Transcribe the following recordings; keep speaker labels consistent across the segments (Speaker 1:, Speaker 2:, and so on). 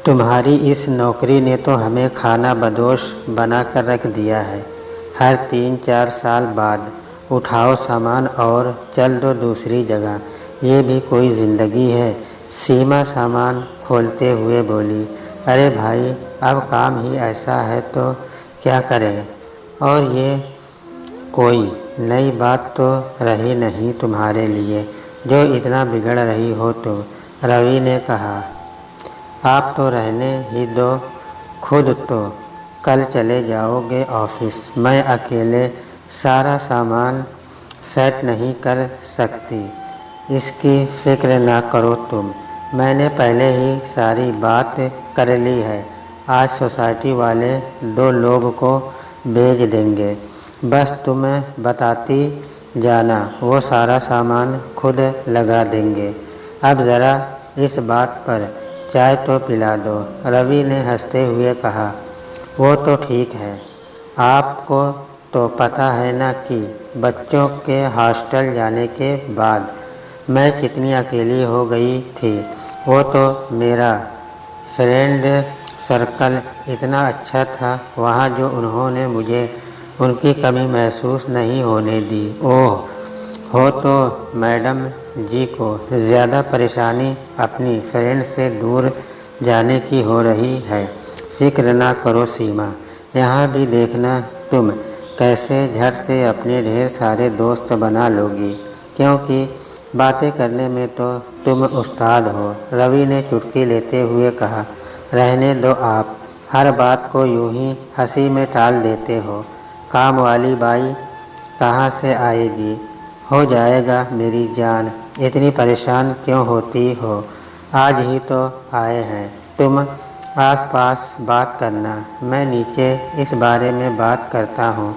Speaker 1: तुम्हारी इस नौकरी ने तो हमें खाना बदोश बना कर रख दिया है। हर 3-4 साल बाद उठाओ सामान और चल दो दूसरी जगह। ये भी कोई ज़िंदगी है? सीमा सामान खोलते हुए बोली। अरे भाई, अब काम ही ऐसा है तो क्या करें। और ये कोई नई बात तो रही नहीं तुम्हारे लिए जो इतना बिगड़ रही हो तुम, रवि ने कहा। आप तो रहने ही दो, खुद तो कल चले जाओगे ऑफिस। मैं अकेले सारा सामान सेट नहीं कर सकती। इसकी फिक्र ना करो तुम, मैंने पहले ही सारी बात कर ली है। आज सोसाइटी वाले 2 लोग को भेज देंगे, बस तुम्हें बताती जाना, वो सारा सामान खुद लगा देंगे। अब ज़रा इस बात पर चाय तो पिला दो, रवि ने हंसते हुए कहा। वो तो ठीक है, आपको तो पता है ना कि बच्चों के हॉस्टल जाने के बाद मैं कितनी अकेली हो गई थी। वो तो मेरा फ्रेंड सर्कल इतना अच्छा था वहाँ, जो उन्होंने मुझे उनकी कमी महसूस नहीं होने दी। ओह हो तो मैडम जी को ज़्यादा परेशानी अपनी फ्रेंड से दूर जाने की हो रही है। फिक्र ना करो सीमा, यहाँ भी देखना तुम कैसे झट से अपने ढेर सारे दोस्त बना लोगी, क्योंकि बातें करने में तो तुम उस्ताद हो। रवि ने चुटकी लेते हुए कहा। रहने दो, आप हर बात को यूं ही हंसी में टाल देते हो। काम वाली बाई कहाँ से आएगी? हो जाएगा मेरी जान, इतनी परेशान क्यों होती हो? आज ही तो आए हैं, तुम आस-पास बात करना, मैं नीचे इस बारे में बात करता हूँ।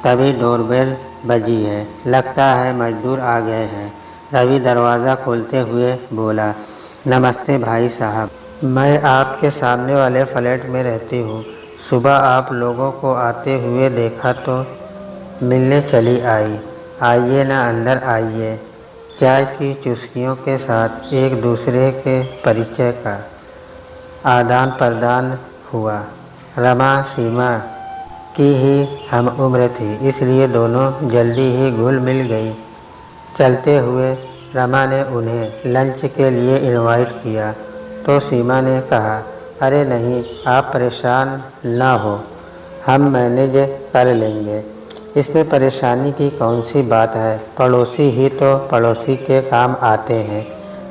Speaker 1: तभी डोरबेल बजी है, लगता है मजदूर आ गए हैं। रवि दरवाज़ा खोलते हुए बोला। नमस्ते भाई साहब, मैं आपके सामने वाले फ्लैट में रहती हूँ। सुबह आप लोगों को आते हुए देखा तो मिलने चली आई। आइए ना, अंदर आइए। चाय की चुस्कियों के साथ एक दूसरे के परिचय का आदान प्रदान हुआ। रमा सीमा की ही हम उम्र थी, इसलिए दोनों जल्दी ही घुल मिल गई। चलते हुए रमा ने उन्हें लंच के लिए इनवाइट किया तो सीमा ने कहा, अरे नहीं, आप परेशान ना हो, हम मैनेज कर लेंगे। इसमें परेशानी की कौन सी बात है, पड़ोसी ही तो पड़ोसी के काम आते हैं,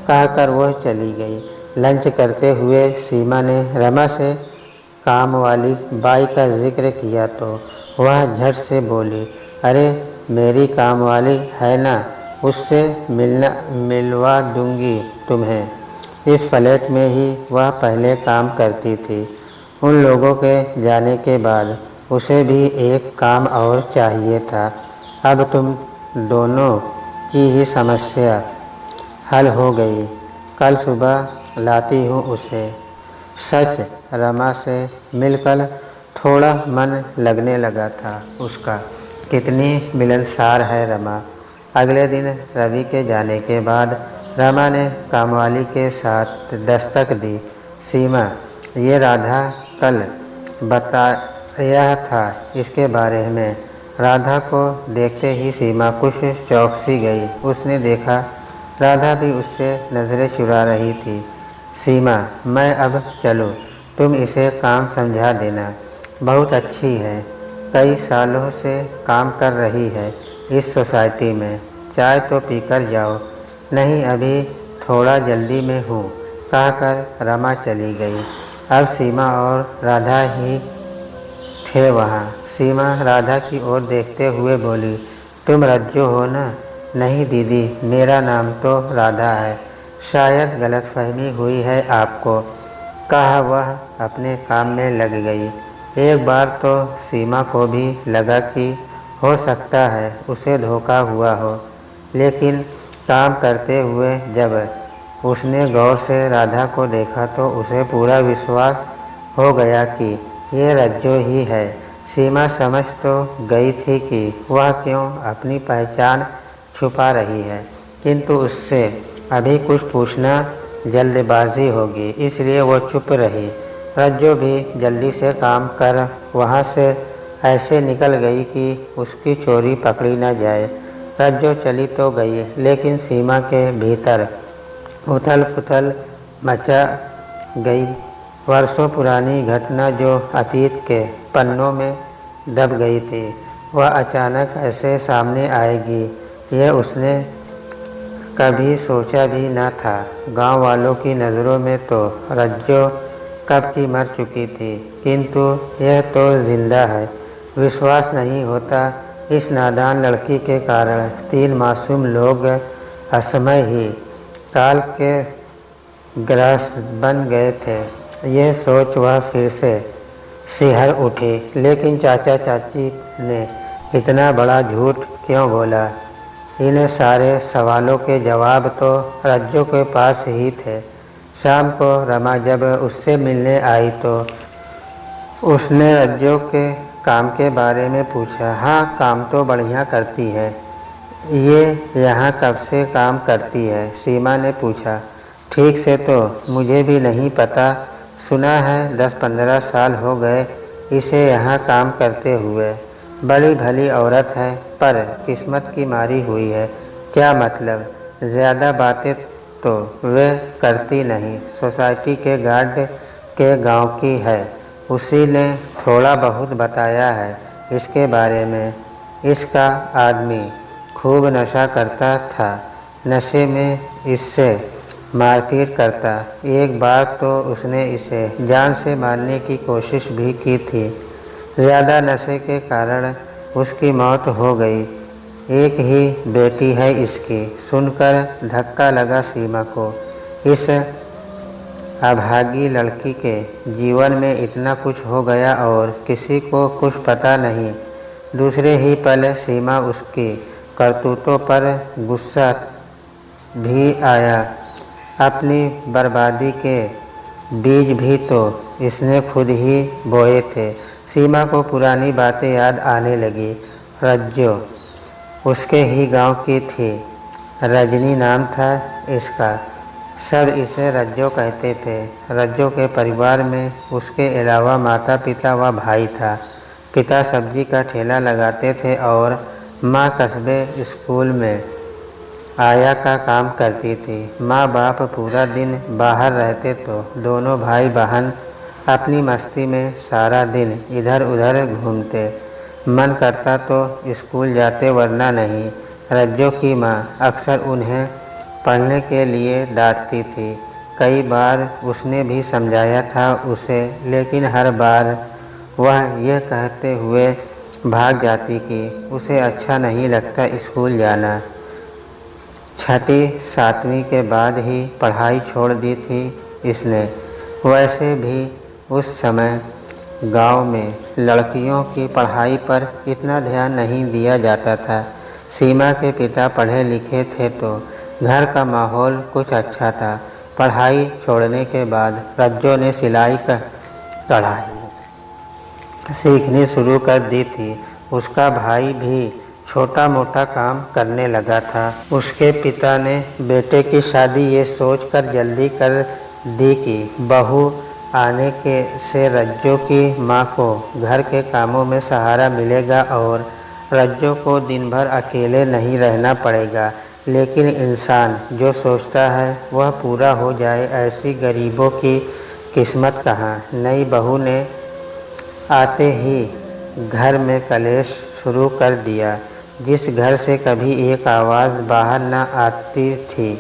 Speaker 1: कहकर वह चली गई। लंच करते हुए सीमा ने रमा से काम वाली बाई का जिक्र किया तो वह झट से बोली, अरे मेरी काम वाली है ना, उससे मिलवा दूंगी तुम्हें। इस फ्लैट में ही वह पहले काम करती थी। उन लोगों के जाने के बाद उसे भी एक काम और चाहिए था। अब तुम दोनों की ही समस्या हल हो गई, कल सुबह लाती हूँ उसे। सच, रमा से मिलकर थोड़ा मन लगने लगा था उसका। कितनी मिलनसार है रमा। अगले दिन रवि के जाने के बाद रमा ने कामवाली के साथ दस्तक दी। सीमा, ये राधा कल बताया था इसके बारे में। राधा को देखते ही सीमा कुछ चौंक सी गई। उसने देखा राधा भी उससे नज़रें चुरा रही थी। सीमा, मैं अब चलूँ? तुम इसे काम समझा देना, बहुत अच्छी है, कई सालों से काम कर रही है इस सोसाइटी में। चाय तो पीकर जाओ। नहीं, अभी थोड़ा जल्दी में हूँ, कहकर रमा चली गई। अब सीमा और राधा ही थे वहाँ। सीमा राधा की ओर देखते हुए बोली, तुम रज्जो हो ना? नहीं दीदी, मेरा नाम तो राधा है, शायद गलतफहमी हुई है आपको, कहा वह अपने काम में लग गई। एक बार तो सीमा को भी लगा कि हो सकता है उसे धोखा हुआ हो, लेकिन काम करते हुए जब उसने गौर से राधा को देखा तो उसे पूरा विश्वास हो गया कि ये रज्जो ही है। सीमा समझ तो गई थी कि वह क्यों अपनी पहचान छुपा रही है, किंतु उससे अभी कुछ पूछना जल्दबाजी होगी, इसलिए वो चुप रही। रज्जो भी जल्दी से काम कर वहाँ से ऐसे निकल गई कि उसकी चोरी पकड़ी न जाए। रज्जो चली तो गई, लेकिन सीमा के भीतर उथल पुथल मचा गई। वर्षों पुरानी घटना जो अतीत के पन्नों में दब गई थी, वह अचानक ऐसे सामने आएगी, यह उसने कभी सोचा भी न था। गांव वालों की नज़रों में तो रज्जो कब की मर चुकी थी, किंतु यह तो जिंदा है। विश्वास नहीं होता, इस नादान लड़की के कारण 3 मासूम लोग असमय ही काल के ग्रास बन गए थे। यह सोच वह फिर से सिहर उठी, लेकिन चाचा चाची ने इतना बड़ा झूठ क्यों बोला? इन सारे सवालों के जवाब तो रज्जो के पास ही थे। शाम को रमा जब उससे मिलने आई तो उसने रज्जो के काम के बारे में पूछा। हाँ, काम तो बढ़िया करती है। ये यहाँ कब से काम करती है? सीमा ने पूछा। ठीक से तो मुझे भी नहीं पता, सुना है 10-15 साल हो गए इसे यहाँ काम करते हुए। बड़ी भली औरत है, पर किस्मत की मारी हुई है। क्या मतलब? ज़्यादा बातें तो वे करती नहीं। सोसाइटी के गार्ड के गांव की है, उसी ने थोड़ा बहुत बताया है इसके बारे में। इसका आदमी खूब नशा करता था, नशे में इससे मारपीट करता। एक बार तो उसने इसे जान से मारने की कोशिश भी की थी। ज़्यादा नशे के कारण उसकी मौत हो गई। एक ही बेटी है इसकी। सुनकर धक्का लगा सीमा को। इस अभागी लड़की के जीवन में इतना कुछ हो गया और किसी को कुछ पता नहीं। दूसरे ही पल सीमा उसकी करतूतों पर गुस्सा भी आया। अपनी बर्बादी के बीज भी तो इसने खुद ही बोए थे। सीमा को पुरानी बातें याद आने लगी। रज्जो उसके ही गांव की थी। रजनी नाम था इसका। सब इसे रज्जो कहते थे। रज्जो के परिवार में उसके अलावा माता पिता व भाई था। पिता सब्जी का ठेला लगाते थे और माँ कस्बे स्कूल में आया का काम करती थी। माँ बाप पूरा दिन बाहर रहते तो दोनों भाई बहन अपनी मस्ती में सारा दिन इधर उधर घूमते। मन करता तो स्कूल जाते, वरना नहीं। रज्जो की माँ अक्सर उन्हें पढ़ने के लिए डांटती थी। कई बार उसने भी समझाया था उसे, लेकिन हर बार वह यह कहते हुए भाग जाती कि उसे अच्छा नहीं लगता स्कूल जाना। 6वीं 7वीं के बाद ही पढ़ाई छोड़ दी थी इसने। वैसे भी उस समय गांव में लड़कियों की पढ़ाई पर इतना ध्यान नहीं दिया जाता था। सीमा के पिता पढ़े लिखे थे तो घर का माहौल कुछ अच्छा था। पढ़ाई छोड़ने के बाद रज्जो ने सिलाई का कढ़ाई सीखनी शुरू कर दी थी। उसका भाई भी छोटा मोटा काम करने लगा था। उसके पिता ने बेटे की शादी ये सोचकर जल्दी कर दी कि बहू आने के से रज्जो की माँ को घर के कामों में सहारा मिलेगा और रज्जो को दिन भर अकेले नहीं रहना पड़ेगा। लेकिन इंसान जो सोचता है वह पूरा हो जाए, ऐसी गरीबों की किस्मत कहाँ। नई बहू ने आते ही घर में कलेश शुरू कर दिया। जिस घर से कभी एक आवाज़ बाहर न आती थी,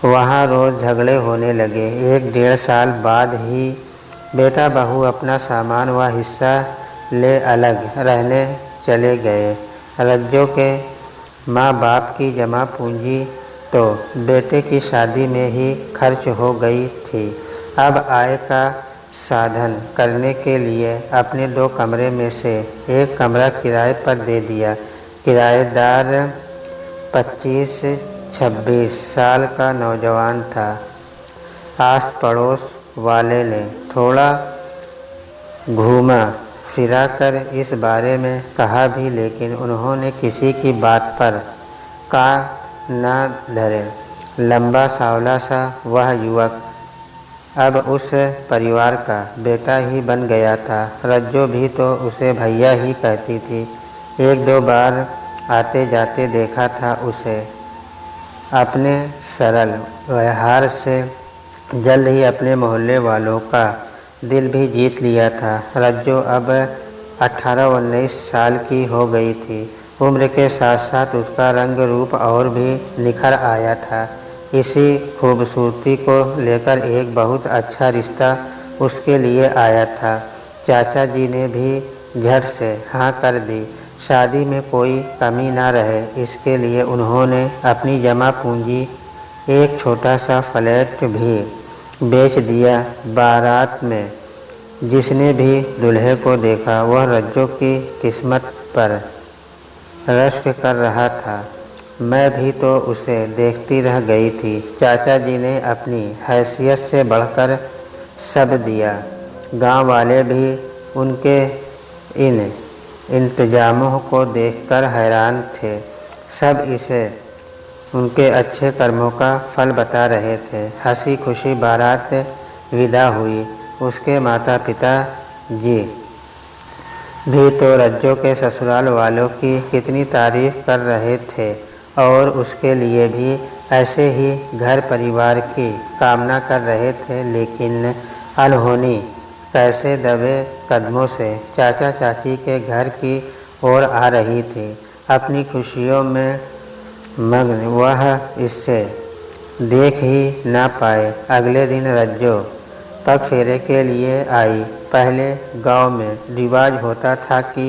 Speaker 1: वहाँ रोज़ झगड़े होने लगे। 1-1.5 साल बाद ही बेटा बहू अपना सामान व हिस्सा ले अलग रहने चले गए। रज्जो के माँ बाप की जमा पूंजी तो बेटे की शादी में ही खर्च हो गई थी। अब आय का साधन करने के लिए अपने 2 कमरे में से एक कमरा किराए पर दे दिया। किराएदार 25-26 साल का नौजवान था। आस पड़ोस वाले ने थोड़ा घूमा फिरा कर इस बारे में कहा भी, लेकिन उन्होंने किसी की बात पर कान न धरे। लंबा सांवला सा वह युवक अब उस परिवार का बेटा ही बन गया था। रज्जो भी तो उसे भैया ही कहती थी। एक दो बार आते जाते देखा था उसे। अपने सरल व्यवहार से जल्द ही अपने मोहल्ले वालों का दिल भी जीत लिया था। रज्जो अब 18-19 साल की हो गई थी। उम्र के साथ साथ उसका रंग रूप और भी निखर आया था। इसी खूबसूरती को लेकर एक बहुत अच्छा रिश्ता उसके लिए आया था। चाचा जी ने भी झट से हाँ कर दी। शादी में कोई कमी ना रहे, इसके लिए उन्होंने अपनी जमा पूंजी एक छोटा सा फ्लैट भी बेच दिया। बारात में जिसने भी दूल्हे को देखा वह रज्जो की किस्मत पर रश्क कर रहा था। मैं भी तो उसे देखती रह गई थी। चाचा जी ने अपनी हैसियत से बढ़कर सब दिया। गांव वाले भी उनके इन इंतजामों को देखकर हैरान थे। सब इसे उनके अच्छे कर्मों का फल बता रहे थे। हंसी खुशी बारात विदा हुई। उसके माता पिता जी भी तो रज्जो के ससुराल वालों की कितनी तारीफ कर रहे थे और उसके लिए भी ऐसे ही घर परिवार की कामना कर रहे थे। लेकिन अनहोनी कैसे दबे कदमों से चाचा चाची के घर की ओर आ रही थी। अपनी खुशियों में मग्न वह इससे देख ही ना पाए। अगले दिन रज्जो पग फेरे के लिए आई। पहले गांव में रिवाज होता था कि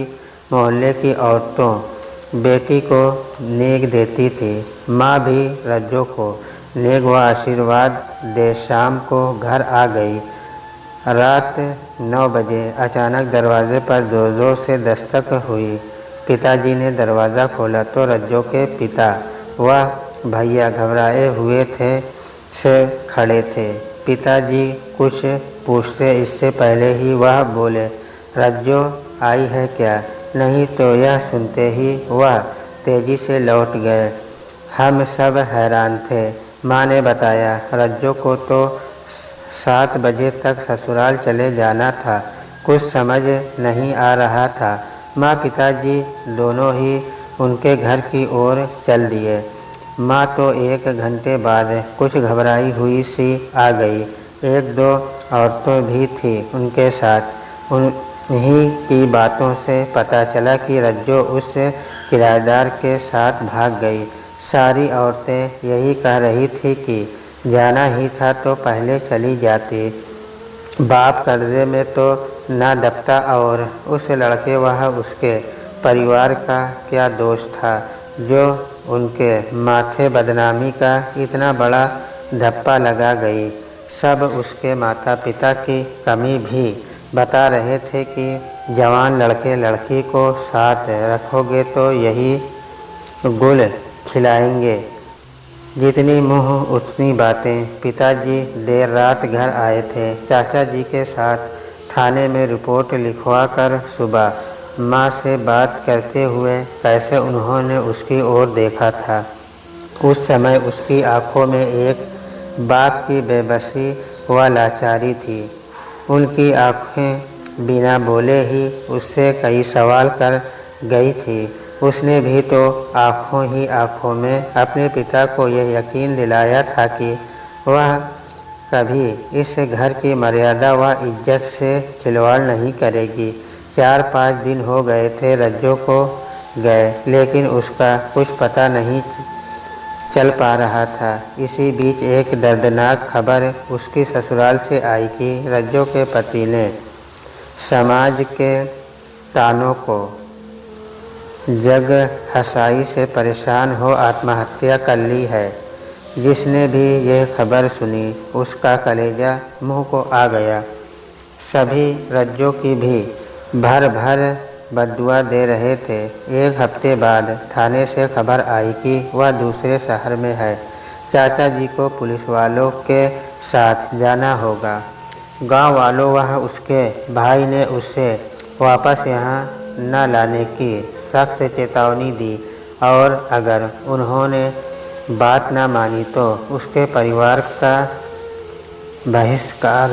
Speaker 1: मोहल्ले की औरतों बेटी को नेग देती थी। माँ भी रज्जो को नेग व आशीर्वाद दे शाम को घर आ गई। रात 9 बजे अचानक दरवाजे पर जोर जोर से दस्तक हुई। पिताजी ने दरवाज़ा खोला तो रज्जो के पिता व भैया घबराए हुए से खड़े थे। पिताजी कुछ पूछते इससे पहले ही वह बोले, रज्जो आई है क्या? नहीं तो यह सुनते ही वह तेज़ी से लौट गए। हम सब हैरान थे। माँ ने बताया, रज्जो को तो 7 बजे तक ससुराल चले जाना था। कुछ समझ नहीं आ रहा था। माँ पिताजी दोनों ही उनके घर की ओर चल दिए। माँ तो 1 घंटे बाद कुछ घबराई हुई सी आ गई। 1-2 औरतें भी थी उनके साथ। उन्हीं की बातों से पता चला कि रज्जो उस किराएदार के साथ भाग गई। सारी औरतें यही कह रही थी कि जाना ही था तो पहले चली जाती। बाप कर्जे में तो ना दबता और उस लड़के वह उसके परिवार का क्या दोष था जो उनके माथे बदनामी का इतना बड़ा धप्पा लगा गई। सब उसके माता पिता की कमी भी बता रहे थे कि जवान लड़के लड़की को साथ रखोगे तो यही गुल खिलाएंगे। जितनी मुँह उतनी बातें। पिताजी देर रात घर आए थे। चाचा जी के साथ थाने में रिपोर्ट लिखवा कर सुबह माँ से बात करते हुए कैसे उन्होंने उसकी ओर देखा था। उस समय उसकी आंखों में एक बाप की बेबसी व लाचारी थी। उनकी आंखें बिना बोले ही उससे कई सवाल कर गई थी। उसने भी तो आँखों ही आँखों में अपने पिता को यह यकीन दिलाया था कि वह कभी इस घर की मर्यादा व इज्जत से खिलवाड़ नहीं करेगी। 4-5 दिन हो गए थे रज्जो को गए, लेकिन उसका कुछ पता नहीं चल पा रहा था। इसी बीच एक दर्दनाक खबर उसकी ससुराल से आई कि रज्जो के पति ने समाज के तानों को जग हंसाई से परेशान हो आत्महत्या कर ली है। जिसने भी यह खबर सुनी उसका कलेजा मुंह को आ गया। सभी रज्जो की भी भर भर बद्दुआ दे रहे थे। 1 हफ्ते बाद थाने से खबर आई कि वह दूसरे शहर में है। चाचा जी को पुलिस वालों के साथ जाना होगा। गांव वालों वह उसके भाई ने उसे वापस यहाँ न लाने की सख्त चेतावनी दी और अगर उन्होंने बात ना मानी तो उसके परिवार का बहिष्कार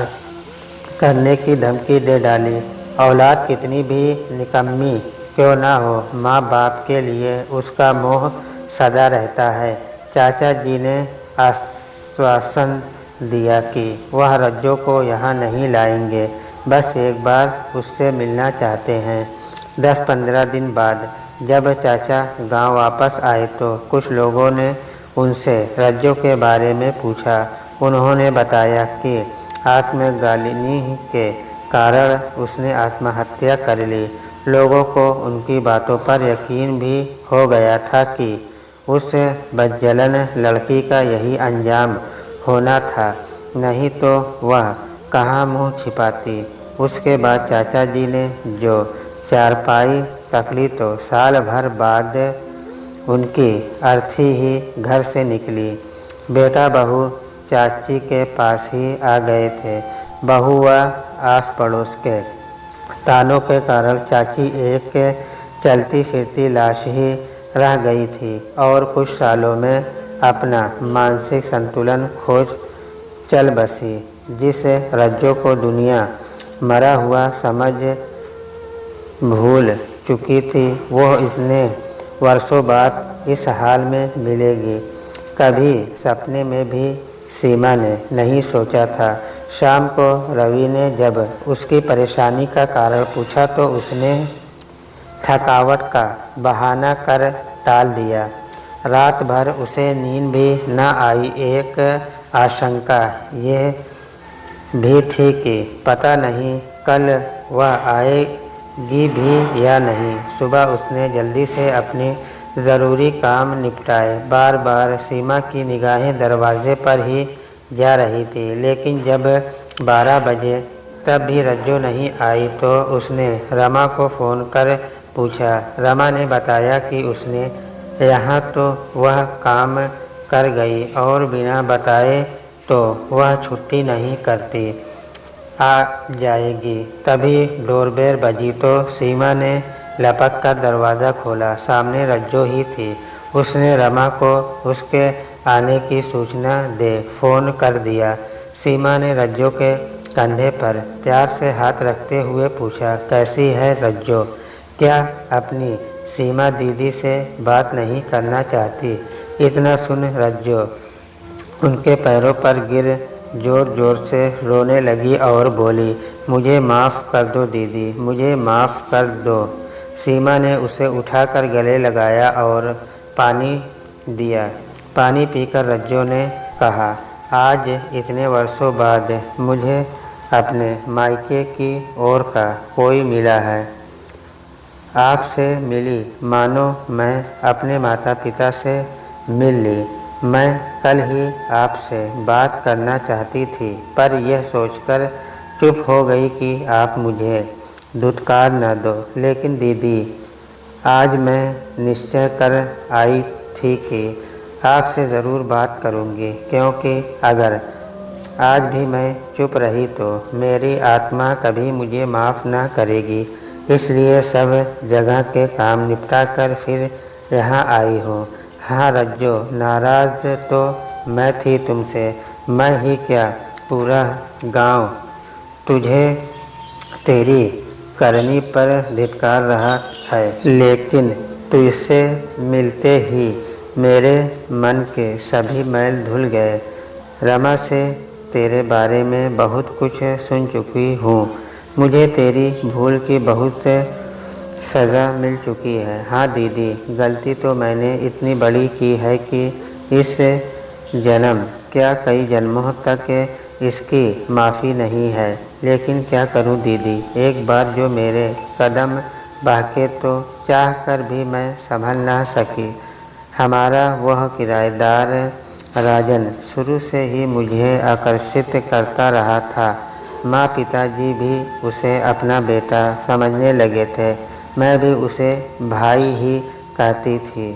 Speaker 1: करने की धमकी दे डाली। औलाद कितनी भी निकम्मी क्यों ना हो, माँ बाप के लिए उसका मोह सदा रहता है। चाचा जी ने आश्वासन दिया कि वह रज्जो को यहाँ नहीं लाएंगे, बस एक बार उससे मिलना चाहते हैं। 10-15 दिन बाद जब चाचा गांव वापस आए तो कुछ लोगों ने उनसे रज्जो के बारे में पूछा। उन्होंने बताया कि आत्मग्लानि के कारण उसने आत्महत्या कर ली। लोगों को उनकी बातों पर यकीन भी हो गया था कि उस बदजलन लड़की का यही अंजाम होना था, नहीं तो वह कहाँ मुँह छिपाती। उसके बाद चाचा जी ने जो चारपाई तकली तो साल भर बाद उनकी अर्थी ही घर से निकली। बेटा बहू चाची के पास ही आ गए थे। बहू व आस पड़ोस के तानों के कारण चाची एक चलती फिरती लाश ही रह गई थी और कुछ सालों में अपना मानसिक संतुलन खोज चल बसी। जिस रज्जो को दुनिया मरा हुआ समझ भूल चुकी थी, वो इतने वर्षों बाद इस हाल में मिलेगी, कभी सपने में भी सीमा ने नहीं सोचा था। शाम को रवि ने जब उसकी परेशानी का कारण पूछा तो उसने थकावट का बहाना कर टाल दिया। रात भर उसे नींद भी न आई। एक आशंका यह भी थी कि पता नहीं कल वह आएगी भी या नहीं। सुबह उसने जल्दी से अपने ज़रूरी काम निपटाए। बार बार सीमा की निगाहें दरवाजे पर ही जा रही थी, लेकिन जब 12 बजे तब भी रज्जो नहीं आई तो उसने रमा को फ़ोन कर पूछा। रमा ने बताया कि उसने यहाँ तो वह काम कर गई और बिना बताए तो वह छुट्टी नहीं करती, आ जाएगी। तभी डोरबेल बजी तो सीमा ने लपक कर दरवाज़ा खोला। सामने रज्जो ही थी। उसने रमा को उसके आने की सूचना दे फ़ोन कर दिया। सीमा ने रज्जो के कंधे पर प्यार से हाथ रखते हुए पूछा, कैसी है रज्जो? क्या अपनी सीमा दीदी से बात नहीं करना चाहती? इतना सुन रज्जो उनके पैरों पर गिर ज़ोर ज़ोर से रोने लगी और बोली, मुझे माफ़ कर दो दीदी, मुझे माफ़ कर दो। सीमा ने उसे उठाकर गले लगाया और पानी दिया। पानी पीकर रज्जो ने कहा, आज इतने वर्षों बाद मुझे अपने मायके की ओर का कोई मिला है। आपसे मिली मानो मैं अपने माता पिता से मिल ली। मैं कल ही आपसे बात करना चाहती थी, पर यह सोचकर चुप हो गई कि आप मुझे धुतकार न दो। लेकिन दीदी, आज मैं निश्चय कर आई थी कि आपसे ज़रूर बात करूंगी, क्योंकि अगर आज भी मैं चुप रही तो मेरी आत्मा कभी मुझे माफ़ न करेगी। इसलिए सब जगह के काम निपटा कर फिर यहाँ आई हूँ। हाँ रज्जो, नाराज़ तो मैं थी तुमसे। मैं ही क्या, पूरा गांव तुझे तेरी करनी पर धिक्कार रहा है, लेकिन तुझसे मिलते ही मेरे मन के सभी मैल धुल गए। रमा से तेरे बारे में बहुत कुछ सुन चुकी हूँ। मुझे तेरी भूल की बहुत सज़ा मिल चुकी है। हाँ दीदी, गलती तो मैंने इतनी बड़ी की है कि इस जन्म क्या कई जन्मों तक इसकी माफ़ी नहीं है। लेकिन क्या करूं दीदी, एक बार जो मेरे कदम बहके तो चाह कर भी मैं संभल ना सकी। हमारा वह किराएदार राजन शुरू से ही मुझे आकर्षित करता रहा था। माँ पिताजी भी उसे अपना बेटा समझने लगे थे। मैं भी उसे भाई ही कहती थी।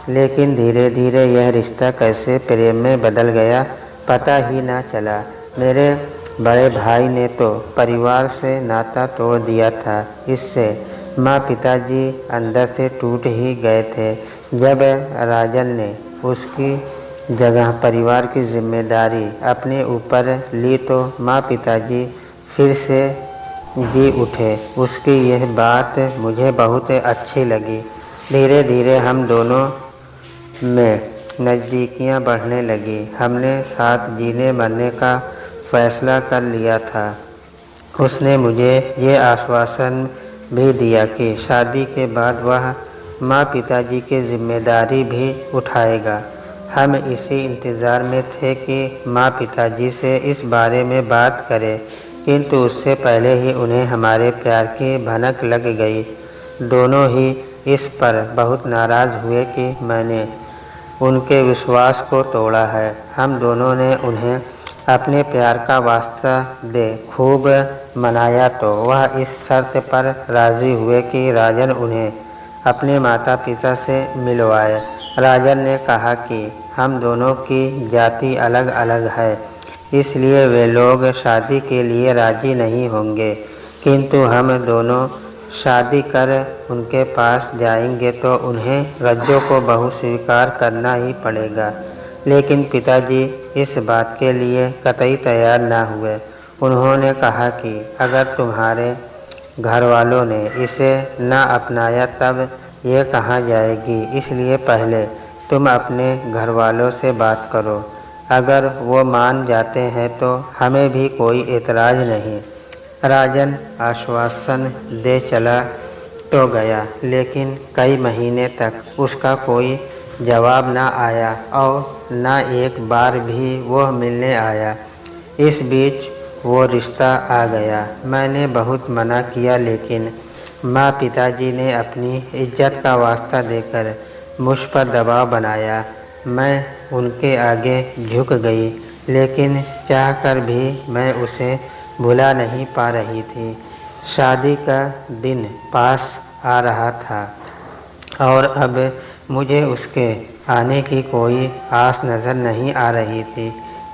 Speaker 1: लेकिन धीरे धीरे यह रिश्ता कैसे प्रेम में बदल गया, पता ही ना चला। मेरे बड़े भाई ने तो परिवार से नाता तोड़ दिया था। इससे माँ पिताजी अंदर से टूट ही गए थे। जब राजन ने उसकी जगह परिवार की जिम्मेदारी अपने ऊपर ली तो माँ पिताजी फिर से जी उठे। उसकी यह बात मुझे बहुत अच्छी लगी। धीरे धीरे हम दोनों में नज़दीकियाँ बढ़ने लगी। हमने साथ जीने मरने का फैसला कर लिया था। उसने मुझे ये आश्वासन भी दिया कि शादी के बाद वह माँ पिताजी की जिम्मेदारी भी उठाएगा। हम इसी इंतज़ार में थे कि माँ पिताजी से इस बारे में बात करें, किंतु उससे पहले ही उन्हें हमारे प्यार की भनक लग गई। दोनों ही इस पर बहुत नाराज़ हुए कि मैंने उनके विश्वास को तोड़ा है। हम दोनों ने उन्हें अपने प्यार का वास्ता दे खूब मनाया तो वह इस शर्त पर राज़ी हुए कि राजन उन्हें अपने माता पिता से मिलवाए। राजन ने कहा कि हम दोनों की जाति अलग अलग है, इसलिए वे लोग शादी के लिए राज़ी नहीं होंगे, किंतु हम दोनों शादी कर उनके पास जाएंगे तो उन्हें रज्जो को बहू स्वीकार करना ही पड़ेगा। लेकिन पिताजी इस बात के लिए कतई तैयार न हुए। उन्होंने कहा कि अगर तुम्हारे घर वालों ने इसे न अपनाया तब ये कहाँ जाएगी, इसलिए पहले तुम अपने घर वालों से बात करो। अगर वो मान जाते हैं तो हमें भी कोई एतराज़ नहीं। राजन आश्वासन दे चला तो गया, लेकिन कई महीने तक उसका कोई जवाब न आया और न एक बार भी वो मिलने आया। इस बीच वो रिश्ता आ गया। मैंने बहुत मना किया, लेकिन माँ पिताजी ने अपनी इज्जत का वास्ता देकर मुझ पर दबाव बनाया। मैं उनके आगे झुक गई, लेकिन चाहकर भी मैं उसे भुला नहीं पा रही थी। शादी का दिन पास आ रहा था और अब मुझे उसके आने की कोई आस नज़र नहीं आ रही थी।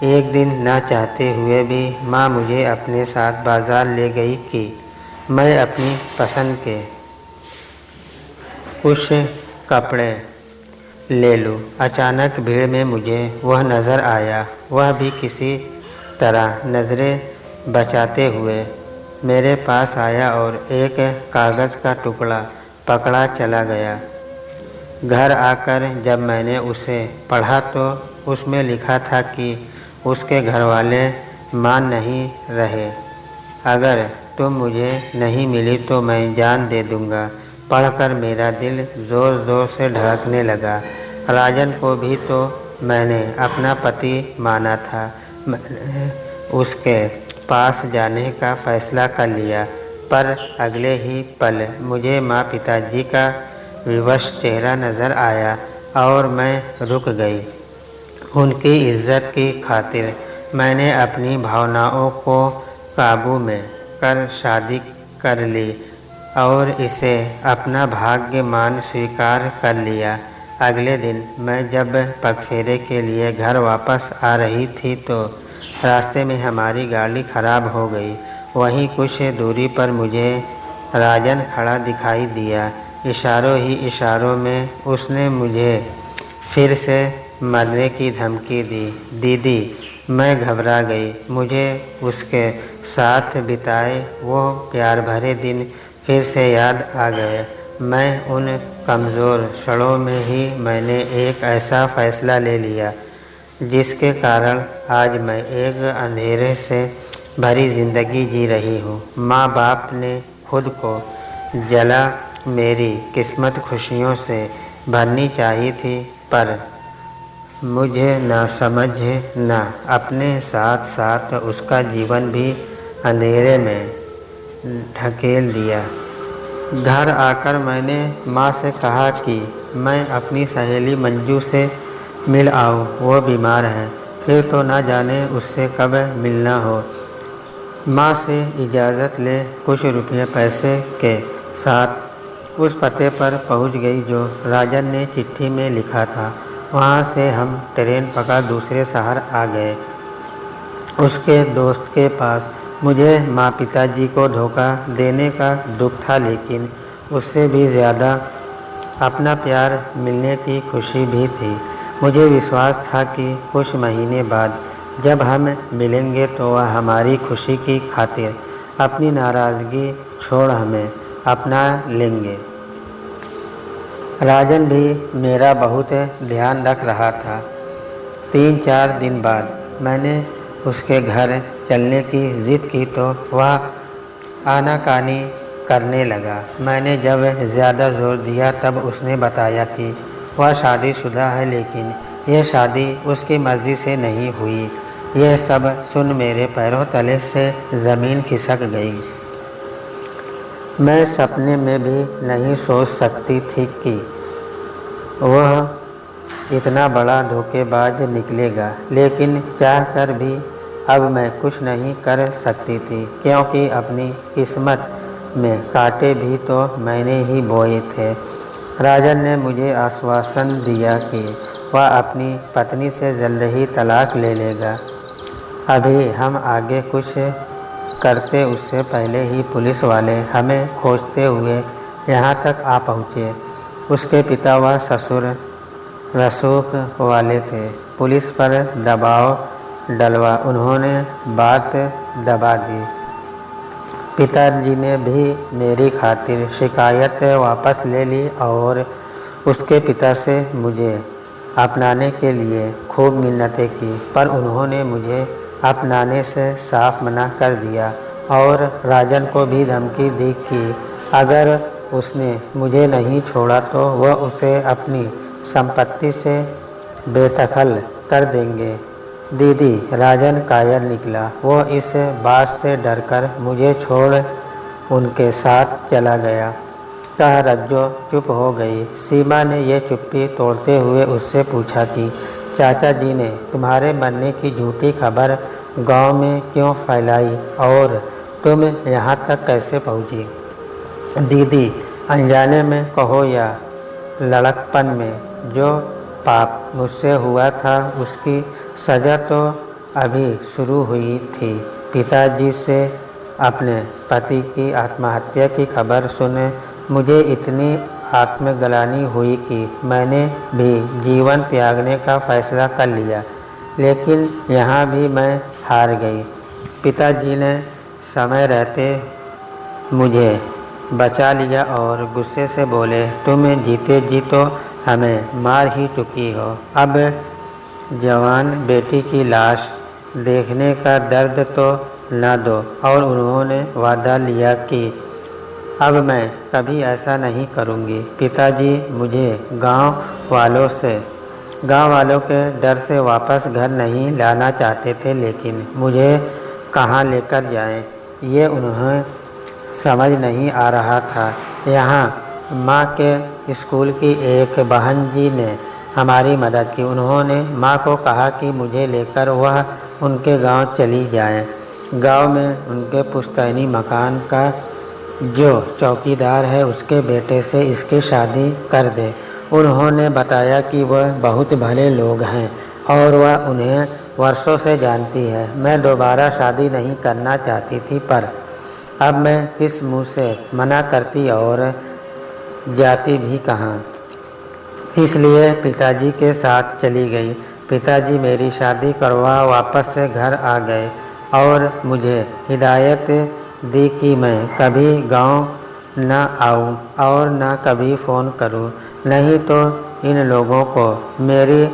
Speaker 1: एक दिन न चाहते हुए भी माँ मुझे अपने साथ बाज़ार ले गई कि मैं अपनी पसंद के कुछ कपड़े ले लूँ। अचानक भीड़ में मुझे वह नज़र आया। वह भी किसी तरह नज़रें बचाते हुए मेरे पास आया और एक कागज़ का टुकड़ा पकड़ा चला गया। घर आकर जब मैंने उसे पढ़ा तो उसमें लिखा था कि उसके घर वाले मान नहीं रहे। अगर तुम मुझे नहीं मिली तो मैं जान दे दूँगा। पढ़कर मेरा दिल ज़ोर ज़ोर से धड़कने लगा। राजन को भी तो मैंने अपना पति माना था। मैंने उसके पास जाने का फ़ैसला कर लिया, पर अगले ही पल मुझे माँ पिताजी का विवश चेहरा नज़र आया और मैं रुक गई। उनकी इज्जत की खातिर मैंने अपनी भावनाओं को काबू में कर शादी कर ली और इसे अपना भाग्य मान स्वीकार कर लिया। अगले दिन मैं जब पगफेरे के लिए घर वापस आ रही थी तो रास्ते में हमारी गाड़ी ख़राब हो गई। वहीं कुछ दूरी पर मुझे राजन खड़ा दिखाई दिया। इशारों ही इशारों में उसने मुझे फिर से मरने की धमकी दी। दीदी, मैं घबरा गई। मुझे उसके साथ बिताए वो प्यार भरे दिन फिर से याद आ गए। मैं उन कमज़ोर क्षणों में ही मैंने एक ऐसा फ़ैसला ले लिया जिसके कारण आज मैं एक अंधेरे से भरी ज़िंदगी जी रही हूँ। माँ बाप ने खुद को जला मेरी किस्मत खुशियों से भरनी चाहिए थी, पर मुझे ना समझ ना अपने साथ साथ उसका जीवन भी अंधेरे में ढकेल दिया। घर आकर मैंने माँ से कहा कि मैं अपनी सहेली मंजू से मिल आऊँ। वो बीमार है, फिर तो ना जाने उससे कब मिलना हो। माँ से इजाज़त ले कुछ रुपये पैसे के साथ उस पते पर पहुँच गई जो राजन ने चिट्ठी में लिखा था। वहाँ से हम ट्रेन पकड़ दूसरे शहर आ गए। उसके दोस्त के पास मुझे माँ पिताजी को धोखा देने का दुख था, लेकिन उससे भी ज़्यादा अपना प्यार मिलने की खुशी भी थी। मुझे विश्वास था कि कुछ महीने बाद जब हम मिलेंगे तो वह हमारी खुशी की खातिर अपनी नाराज़गी छोड़ हमें अपना लेंगे। राजन भी मेरा बहुत ध्यान रख रहा था। 3-4 दिन बाद मैंने उसके घर चलने की ज़िद की तो वह आनाकानी करने लगा। मैंने जब ज़्यादा ज़ोर दिया तब उसने बताया कि वह शादीशुदा है, लेकिन यह शादी उसकी मर्ज़ी से नहीं हुई। यह सब सुन मेरे पैरों तले से ज़मीन खिसक गई। मैं सपने में भी नहीं सोच सकती थी कि वह इतना बड़ा धोखेबाज निकलेगा, लेकिन चाहकर भी अब मैं कुछ नहीं कर सकती थी, क्योंकि अपनी किस्मत में कांटे भी तो मैंने ही बोए थे। राजन ने मुझे आश्वासन दिया कि वह अपनी पत्नी से जल्द ही तलाक ले लेगा। अभी हम आगे कुछ करते उससे पहले ही पुलिस वाले हमें खोजते हुए यहाँ तक आ पहुँचे। उसके पिता व ससुर रसूख वाले थे। पुलिस पर दबाव डलवा उन्होंने बात दबा दी। पिताजी ने भी मेरी खातिर शिकायत वापस ले ली और उसके पिता से मुझे अपनाने के लिए खूब मिन्नतें की, पर उन्होंने मुझे अपनाने से साफ मना कर दिया और राजन को भी धमकी दी कि अगर उसने मुझे नहीं छोड़ा तो वह उसे अपनी संपत्ति से बेदखल कर देंगे। दीदी, राजन कायर निकला। वो इस बात से डरकर मुझे छोड़ उनके साथ चला गया। कह रज्जो चुप हो गई। सीमा ने यह चुप्पी तोड़ते हुए उससे पूछा कि चाचा जी ने तुम्हारे मरने की झूठी खबर गांव में क्यों फैलाई और तुम यहाँ तक कैसे पहुँची? दीदी, अनजाने में कहो या लड़कपन में, जो पाप मुझसे हुआ था उसकी सज़ा तो अभी शुरू हुई थी। पिताजी से अपने पति की आत्महत्या की खबर सुने मुझे इतनी आत्मग्लानि हुई कि मैंने भी जीवन त्यागने का फैसला कर लिया, लेकिन यहाँ भी मैं हार गई। पिताजी ने समय रहते मुझे बचा लिया और गुस्से से बोले, तुम जीते जी तो हमें मार ही चुकी हो, अब जवान बेटी की लाश देखने का दर्द तो न दो। और उन्होंने वादा लिया कि अब मैं कभी ऐसा नहीं करूँगी। पिताजी मुझे गांव वालों के डर से वापस घर नहीं लाना चाहते थे, लेकिन मुझे कहाँ लेकर जाएं, ये उन्हें समझ नहीं आ रहा था। यहाँ माँ के स्कूल की एक बहन जी ने हमारी मदद की। उन्होंने माँ को कहा कि मुझे लेकर वह उनके गांव चली जाए। गांव में उनके पुश्तैनी मकान का जो चौकीदार है उसके बेटे से इसकी शादी कर दे। उन्होंने बताया कि वह बहुत भले लोग हैं और वह उन्हें वर्षों से जानती है। मैं दोबारा शादी नहीं करना चाहती थी, पर अब मैं किस मुँह से मना करती और जाती भी कहाँ, इसलिए पिताजी के साथ चली गई। पिताजी मेरी शादी करवा वापस से घर आ गए और मुझे हिदायत दी कि मैं कभी गांव न आऊं और न कभी फ़ोन करूं, नहीं तो इन लोगों को मेरी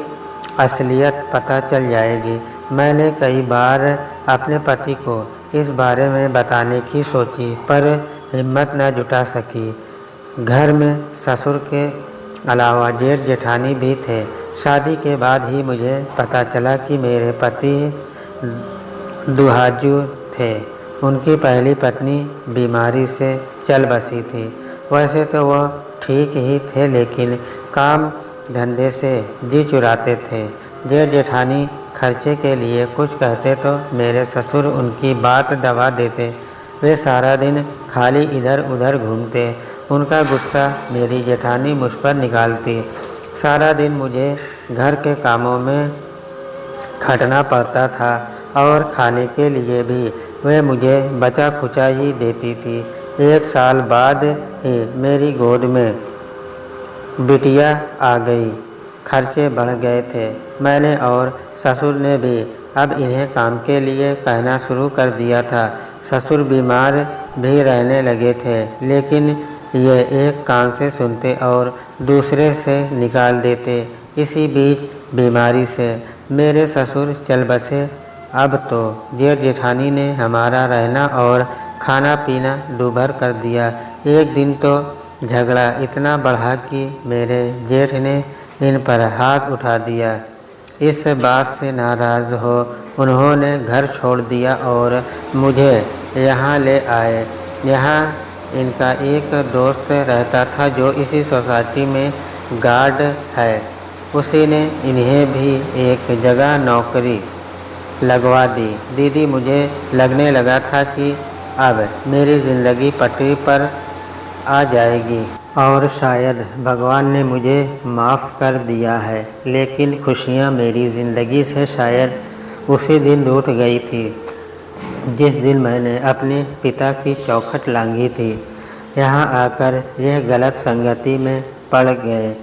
Speaker 1: असलियत पता चल जाएगी। मैंने कई बार अपने पति को इस बारे में बताने की सोची, पर हिम्मत न जुटा सकी। घर में ससुर के अलावा जेठ जेठानी भी थे। शादी के बाद ही मुझे पता चला कि मेरे पति दुहाजू थे। उनकी पहली पत्नी बीमारी से चल बसी थी। वैसे तो वह ठीक ही थे, लेकिन काम धंधे से जी चुराते थे। जेठ जेठानी खर्चे के लिए कुछ कहते तो मेरे ससुर उनकी बात दबा देते। वे सारा दिन खाली इधर उधर घूमते। उनका गुस्सा मेरी जेठानी मुझ पर निकालती। सारा दिन मुझे घर के कामों में खटना पड़ता था और खाने के लिए भी वे मुझे बचा खुचा ही देती थी। 1 साल बाद ही मेरी गोद में बिटिया आ गई। खर्चे बढ़ गए थे। मैंने और ससुर ने भी अब इन्हें काम के लिए कहना शुरू कर दिया था। ससुर बीमार भी रहने लगे थे, लेकिन ये एक कान से सुनते और दूसरे से निकाल देते। इसी बीच बीमारी से मेरे ससुर चल बसे। अब तो जेठ जेठानी ने हमारा रहना और खाना पीना दूभर कर दिया। एक दिन तो झगड़ा इतना बढ़ा कि मेरे जेठ ने इन पर हाथ उठा दिया। इस बात से नाराज़ हो उन्होंने घर छोड़ दिया और मुझे यहाँ ले आए। यहाँ इनका एक दोस्त रहता था जो इसी सोसाइटी में गार्ड है। उसी ने इन्हें भी एक जगह नौकरी लगवा दी। दीदी, मुझे लगने लगा था कि अब मेरी ज़िंदगी पटरी पर आ जाएगी और शायद भगवान ने मुझे माफ़ कर दिया है। लेकिन खुशियाँ मेरी ज़िंदगी से शायद उसी दिन लूट गई थी जिस दिन मैंने अपने पिता की चौखट लांघी थी। यहाँ आकर यह गलत संगति में पड़ गए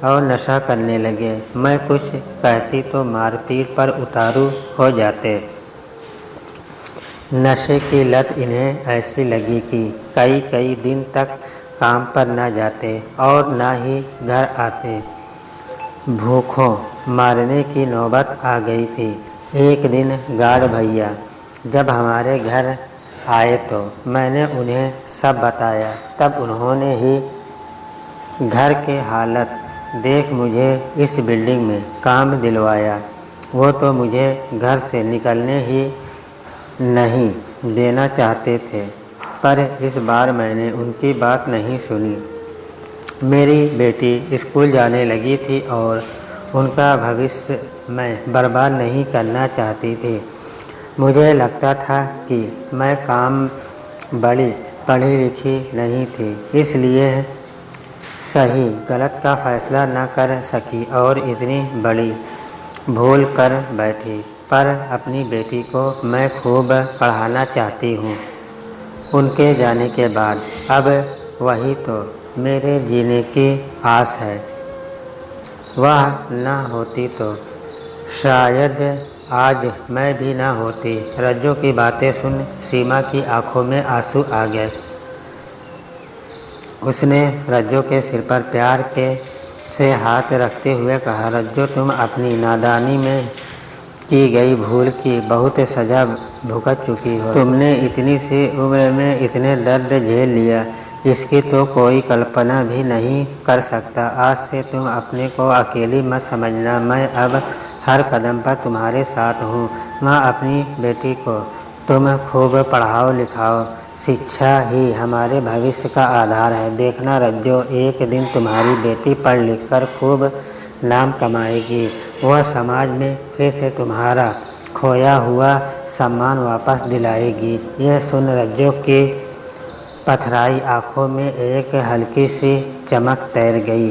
Speaker 1: और नशा करने लगे। मैं कुछ कहती तो मारपीट पर उतारू हो जाते। नशे की लत इन्हें ऐसी लगी कि कई दिन तक काम पर न जाते और न ही घर आते। भूखों मारने की नौबत आ गई थी। एक दिन गार्ड भैया जब हमारे घर आए तो मैंने उन्हें सब बताया। तब उन्होंने ही घर के हालत देख मुझे इस बिल्डिंग में काम दिलवाया। वो तो मुझे घर से निकलने ही नहीं देना चाहते थे, पर इस बार मैंने उनकी बात नहीं सुनी। मेरी बेटी स्कूल जाने लगी थी और उनका भविष्य मैं बर्बाद नहीं करना चाहती थी। मुझे लगता था कि मैं काम बड़ी पढ़ी लिखी नहीं थी, इसलिए सही गलत का फैसला न कर सकी और इतनी बड़ी भूल कर बैठी। पर अपनी बेटी को मैं खूब पढ़ाना चाहती हूँ। उनके जाने के बाद अब वही तो मेरे जीने की आस है। वह न होती तो शायद आज मैं भी ना होती। रज्जो की बातें सुन सीमा की आंखों में आंसू आ गए। उसने रज्जो के सिर पर प्यार के से हाथ रखते हुए कहा, रज्जो, तुम अपनी नादानी में की गई भूल की बहुत सज़ा भुगत चुकी हो। तुमने इतनी सी उम्र में इतने दर्द झेल लिया, इसकी तो कोई कल्पना भी नहीं कर सकता। आज से तुम अपने को अकेली मत समझना। मैं अब हर कदम पर तुम्हारे साथ हूँ। माँ, अपनी बेटी को तुम खूब पढ़ाओ लिखाओ। शिक्षा ही हमारे भविष्य का आधार है। देखना रज्जो, एक दिन तुम्हारी बेटी पढ़ लिख कर खूब नाम कमाएगी। वह समाज में फिर से तुम्हारा खोया हुआ सम्मान वापस दिलाएगी। यह सुन रज्जो की पथराई आँखों में एक हल्की सी चमक तैर गई।